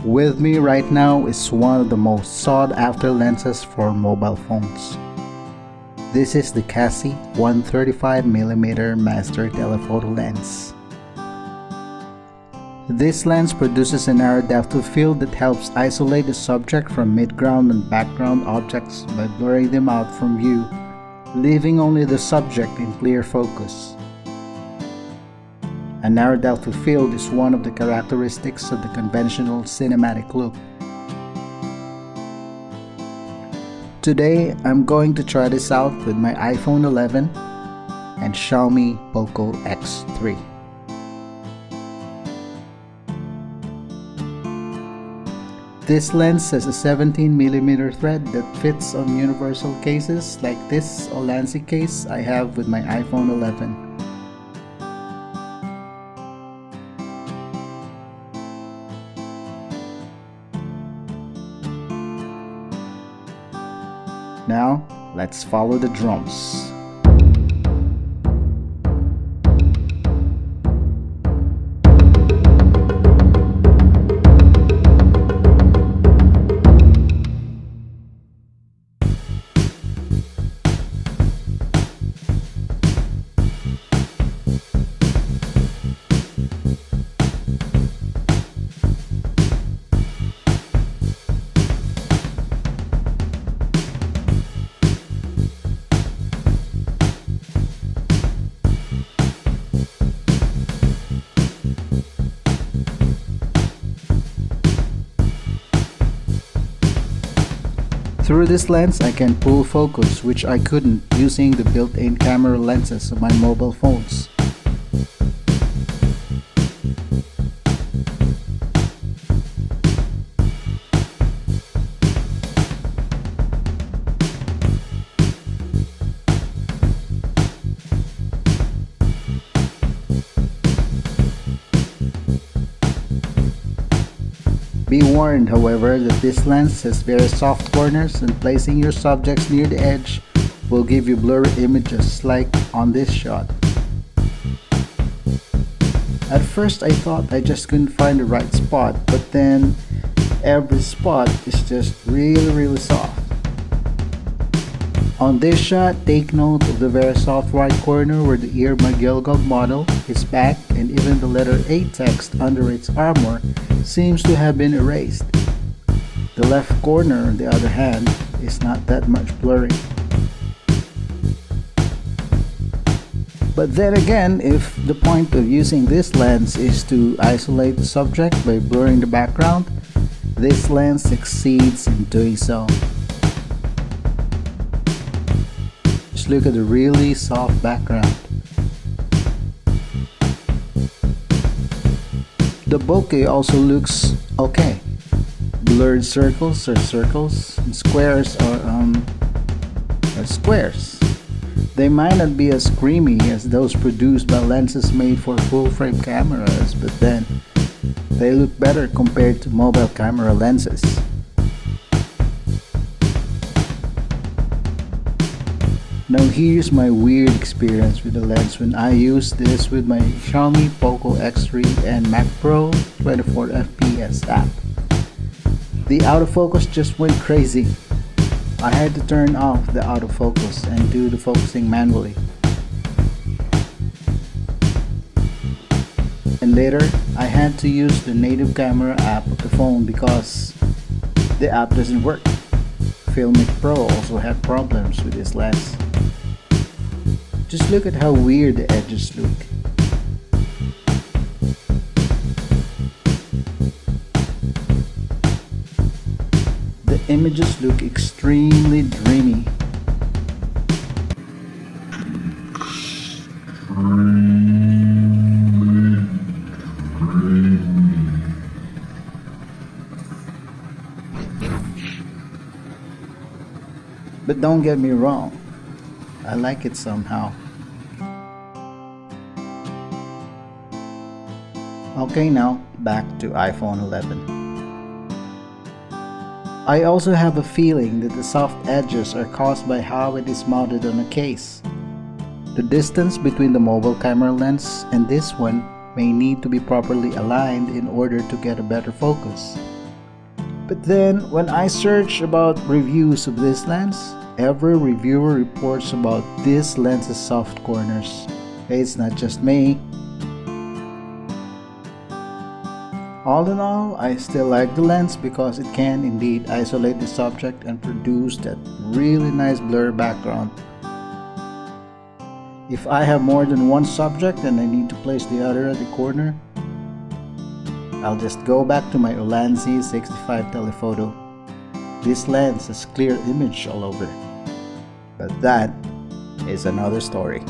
With me right now is one of the most sought after lenses for mobile phones. This is the Kase 135mm master telephoto lens. This lens produces a narrow depth of field that helps isolate the subject from midground and background objects by blurring them out from view, leaving only the subject in clear focus. A narrow depth of field is one of the characteristics of the conventional cinematic look. Today, I'm going to try this out with my iPhone 11 and Xiaomi Poco X3. This lens has a 17mm thread that fits on universal cases like this Olanzi case I have with my iPhone 11. Now, let's follow the drums. Through this lens, I can pull focus, which I couldn't using the built-in camera lenses of my mobile phones. Be warned, however, that this lens has very soft corners, and placing your subjects near the edge will give you blurry images like on this shot. At first I thought I just couldn't find the right spot, but then every spot is just really soft. On this shot, take note of the very soft right corner where the ear McGilgog model is back, and even the letter A text under its armor seems to have been erased. The left corner, on the other hand, is not that much blurry. But then again, if the point of using this lens is to isolate the subject by blurring the background, this lens succeeds in doing so. Just look at the really soft background. The bokeh also looks okay. Blurred circles are circles, and squares are squares. They might not be as creamy as those produced by lenses made for full-frame cameras, but then they look better compared to mobile camera lenses. Now here's my weird experience with the lens when I used this with my Xiaomi Poco X3 and Mac Pro 24fps app. The autofocus just went crazy. I had to turn off the autofocus and do the focusing manually. And later, I had to use the native camera app of the phone because the app doesn't work. Filmic Pro also had problems with this lens. Just look at how weird the edges look. The images look extremely dreamy. But don't get me wrong, I like it somehow. Okay, now back to iPhone 11. I also have a feeling that the soft edges are caused by how it is mounted on a case. The distance between the mobile camera lens and this one may need to be properly aligned in order to get a better focus. But then when I search about reviews of this lens, every reviewer reports about this lens's soft corners. Hey, it's not just me. All in all, I still like the lens because it can indeed isolate the subject and produce that really nice blur background. If I have more than one subject and I need to place the other at the corner, I'll just go back to my Ulanzi 65 telephoto. This lens has clear image all over, but that is another story.